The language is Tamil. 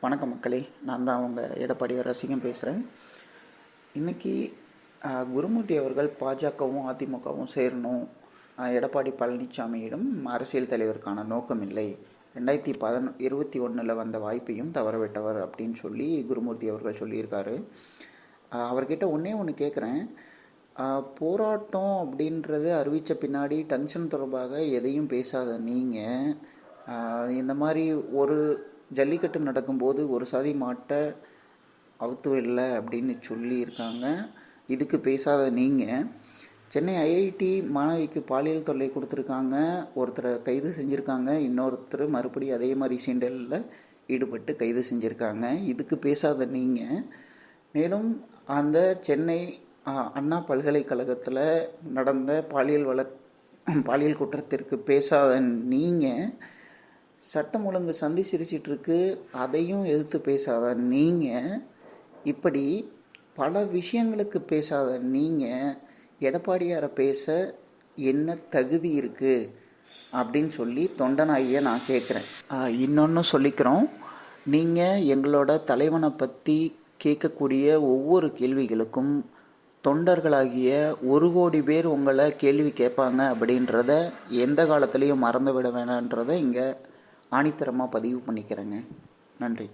வணக்கம் மக்களே, நான் தான் அவங்க எடப்பாடி ரசிகன் பேசுகிறேன். இன்றைக்கி குருமூர்த்தி அவர்கள் பாஜகவும் அதிமுகவும் சேரணும், எடப்பாடி பழனிசாமியிடம் அரசியல் தலைவருக்கான நோக்கம் இல்லை, 2021 வந்த வாய்ப்பையும் தவறவிட்டவர் அப்படின்னு சொல்லி குருமூர்த்தி அவர்கள் சொல்லியிருக்காரு. அவர்கிட்ட ஒன்று கேட்குறேன். போராட்டம் அப்படின்றது அறிவித்த பின்னாடி டங்ஷன் தொடர்பாக எதையும் பேசாத நீங்கள், இந்த மாதிரி ஒரு ஜல்லிக்கட்டு நடக்கும்போது ஒரு சாதி மாட்டை அவுத்து இல்லை அப்படின்னு சொல்லியிருக்காங்க. இதுக்கு பேசாத நீங்கள், சென்னை ஐஐடி மாணவிக்கு பாலியல் தொல்லை கொடுத்துருக்காங்க, ஒருத்தரை கைது செஞ்சுருக்காங்க, இன்னொருத்தர் மறுபடியும் அதே மாதிரி சீண்டலில் ஈடுபட்டு கைது செஞ்சுருக்காங்க. இதுக்கு பேசாத நீங்கள், மேலும் அந்த சென்னை அண்ணா பல்கலைக்கழகத்தில் நடந்த பாலியல் குற்றத்திற்கு பேசாத நீங்கள், சட்டம் ஒழுங்கு சந்தி சிரிச்சிட்ருக்கு, அதையும் எதிர்த்து பேசாத நீங்கள், இப்படி பல விஷயங்களுக்கு பேசாத நீங்கள் எடப்பாடியாரை பேச என்ன தகுதி இருக்குது அப்படின்னு சொல்லி தொண்டனாகிய நான் கேட்குறேன். இன்னொன்று சொல்லிக்கிறோம், நீங்கள் எங்களோட தலைவனை பற்றி கேட்கக்கூடிய ஒவ்வொரு கேள்விகளுக்கும் தொண்டர்களாகிய 1 கோடி பேர் உங்களை கேள்வி கேட்பாங்க அப்படின்றத எந்த காலத்துலேயும் மறந்து விட வேணான்றதை இங்கே ஆணித்தரமாக பதிவு பண்ணிக்கிறேங்க. நன்றி.